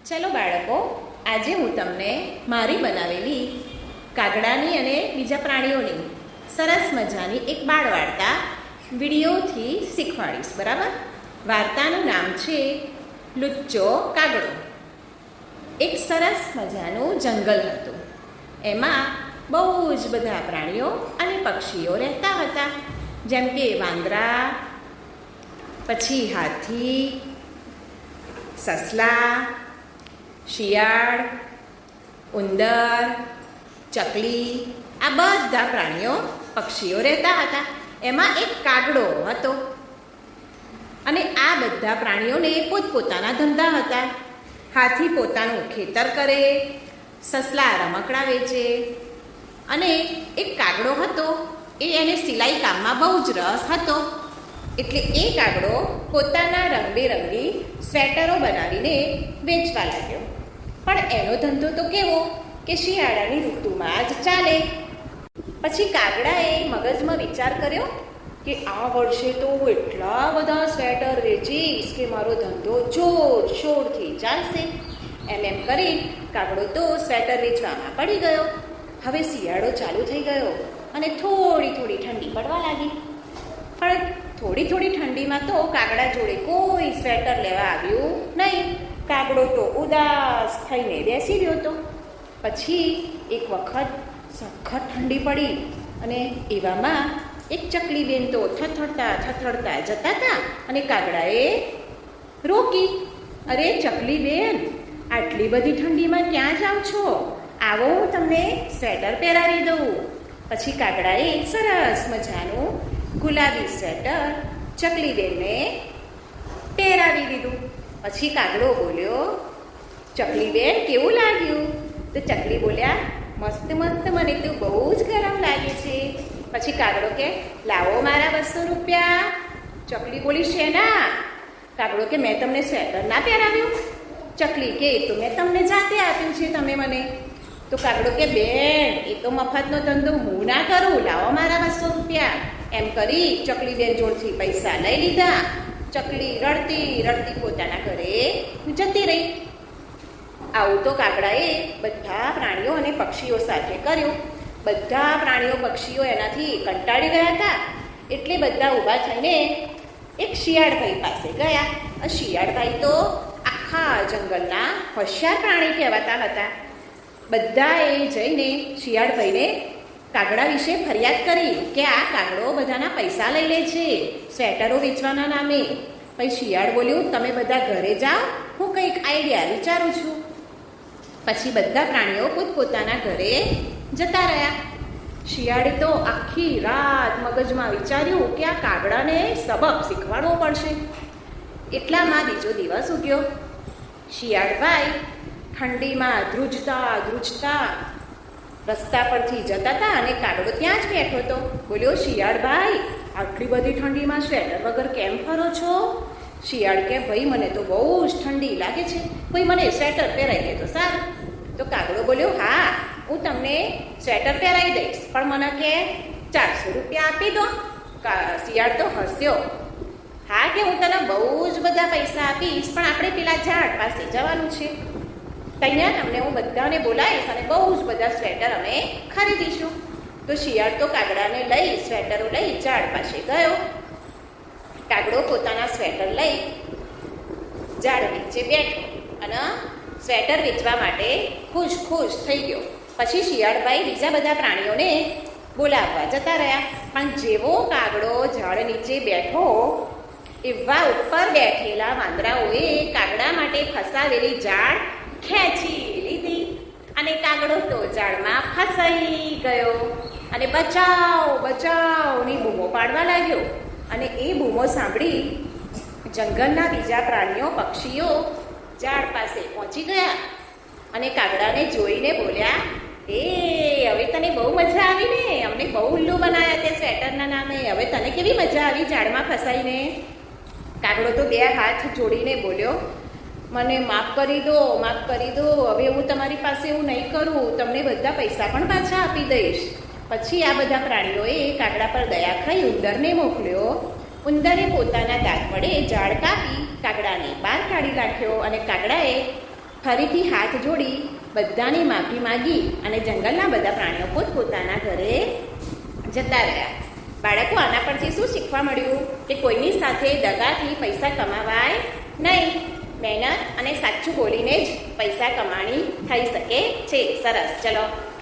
ચલો બાળકો, આજે હું તમને મારી બનાવેલી કાગડાની અને બીજા પ્રાણીઓની સરસ મજાની એક બાળ વાર્તા વિડીયોથી શીખવાડીશ. બરાબર? વાર્તાનું નામ છે લુચ્ચો કાગડો. એક સરસ મજાનું જંગલ હતું. એમાં બહુ જ બધા પ્રાણીઓ અને પક્ષીઓ રહેતા હતા, જેમ કે વાંદરા, પછી હાથી, સસલા, શિયાળ, ઉંદર, ચકલી, આ બધા પ્રાણીઓ પક્ષીઓ રહેતા હતા. એમાં એક કાગડો હતો અને આ બધા પ્રાણીઓને પોતપોતાના ધંધા હતા. હાથી પોતાનું ખેતર કરે, સસલા રમકડા વેચે અને એક કાગડો હતો એને સિલાઈ કામમાં બહુ જ રસ હતો. એટલે એ કાગડો પોતાના રંગબેરંગી સ્વેટરો બનાવીને વેચવા લાગ્યો. પણ એનો ધંધો તો કેવો કે શિયાળાની ઋતુમાં જ ચાલે. પછી કાગડાએ મગજમાં વિચાર કર્યો કે આ વર્ષે તો હું એટલા બધા સ્વેટર વેચીશ કે મારો ધંધો જોરશોરથી ચાલશે. એમ કરી કાગડો તો સ્વેટર વેચવામાં પડી ગયો. હવે શિયાળો ચાલુ થઈ ગયો અને થોડી થોડી ઠંડી પડવા લાગી. પણ થોડી થોડી ઠંડીમાં તો કાગડા જોડે કોઈ સ્વેટર લેવા આવ્યું નહીં. કાગડો તો ઉદાસ થઈને બેસી રહ્યો હતો. પછી એક વખત સખત ઠંડી પડી અને એવામાં એક ચકલી બેન તો થથડતા જતા હતા અને કાગડાએ રોકી. અરે ચકલી બેન, આટલી બધી ઠંડીમાં ક્યાં જાઓ છો? આવો, હું તમને સ્વેટર પહેરાવી દઉં. પછી કાગડાએ સરસ મજાનું ગુલાબી સ્વેટર ચકલી બેનને પહેરાવી દીધું. પછી કાગડો બોલ્યો, ચકલી બેન કેવું લાગ્યું? તો ચકલી બોલ્યા, મસ્ત મસ્ત, મને તો બહુ જ ગરમ લાગે છે. પછી કાગડો કે લાવો મારા 200 રૂપિયા. ચકલી બોલી, શેના? કાગડો કે મેં તમને સ્વેટર ના પહેરાવ્યું? ચકલી કે તો મેં તમને જાતે આપ્યું છે, તમે મને. તો કાગડો કે બેન, એ તો મફતનો ધંધો હું ના કરું, લાવો મારા 200 રૂપિયા. એમ કરી ચકલી બેન જોડથી પૈસા લઈ લીધા. ચકલી રડતી રડતી પોતાના ઘરે જતી રહી. આવું તો કાગડાએ બધા પ્રાણીઓ અને પક્ષીઓ સાથે કર્યું. બધા પ્રાણીઓ પક્ષીઓ એનાથી કંટાળી ગયા હતા. એટલે બધા ઊભા થઈને એક શિયાળભાઈ પાસે ગયા. આ શિયાળભાઈ તો આખા જંગલના હોશિયાર પ્રાણી કહેવાતા હતા. બધાએ જઈને શિયાળભાઈને કાગડા વિશે ફરિયાદ કરી કે આ કાગડો બધાના પૈસા લઈ લે છે સ્વેટરો વેચવાના નામે. પછી શિયાળ બોલ્યું, તમે બધા ઘરે જાઓ, હું કંઈક આઈડિયા વિચારું છું. પછી બધા પ્રાણીઓ પોતપોતાના ઘરે જતા રહ્યા. શિયાળે તો આખી રાત મગજમાં વિચાર્યું કે આ કાગડાને સબક શીખવાડવો પડશે. એટલામાં બીજો દિવસ ઉગ્યો. શિયાળભાઈ ઠંડીમાં ધ્રુજતા રસ્તા પરથી જતા હતા અને કાગડો ત્યાં જ બેઠો હતો. બોલ્યો, શિયાળભાઈ, આટલી બધી ઠંડીમાં સ્વેટર વગર કેમ ફરો છો? શિયાળ કે ભાઈ, મને તો બહુ જ ઠંડી લાગે છે, ભાઈ મને સ્વેટર પહેરાવી દે તો સારું. તો કાગડો બોલ્યો, હા, હું તમને સ્વેટર પહેરાવી દઈશ, પણ મને કે 400 રૂપિયા આપી દો. શિયાળ તો હસ્યો. હા, કે હું તને બહુ જ બધા પૈસા આપીશ, પણ આપણે પેલા ઝાડ પાસે જવાનું છે. ત્યાં અમને હું બધાને બોલાવીશ અને બહુ જ બધા સ્વેટર અમે ખરીદીશું. તો શિયાળ તો કાગડાને લઈ સ્વેટરો લઈ ઝાડ પાસે ગયો. કાગડો પોતાના સ્વેટર લઈ ઝાડ નીચે બેઠો અને સ્વેટર વેચવા માટે ખુશ થઈ ગયો. પછી શિયાળભાઈ બીજા બધા પ્રાણીઓને બોલાવવા જતા રહ્યા. પણ જેવો કાગડો ઝાડ નીચે બેઠો એવા ઉપર બેઠેલા વાંદરાઓએ કાગડા માટે ફસાવેલી ઝાડ ખેંચી લીધી અને કાગડો તો ઝાડમાં ફસાઈ ગયો અને બચાવની બૂમો પાડવા લાગ્યો. અને એ બૂમો સાંભળી જંગલના બીજા પ્રાણીઓ પક્ષીઓ ઝાડ પાસે પહોંચી ગયા અને કાગડાને જોઈને બોલ્યા, એ હવે તને બહુ મજા આવી ને, અમને બહુ ઉલ્લુ બનાવ્યા તે સ્વેટરના નામે, હવે તને કેવી મજા આવી ઝાડમાં ફસાઈને? કાગડો તો 2 હાથ જોડીને બોલ્યો, મને માફ કરી દો, હવે હું તમારી પાસે એવું નહીં કરું, તમને બધા પૈસા પણ પાછા આપી દઈશ. પછી આ બધા પ્રાણીઓએ કાગડા પર દયા ખાઈ ઉંદરને મોકલ્યો. ઉંદરે પોતાના દાંત વડે ઝાડ કાપી કાગડાને બહાર કાઢી નાખ્યો અને કાગડાએ ફરીથી હાથ જોડી બધાની માફી માગી અને જંગલના બધા પ્રાણીઓ પોતપોતાના ઘરે જતા રહ્યા. બાળકો, આના પરથી શું શીખવા મળ્યું? કે કોઈની સાથે દગાથી પૈસા કમાવાય નહીં. મહેનત અને સાચું બોલીને જ પૈસા કમાણી થઈ શકે છે. સરસ, ચલો.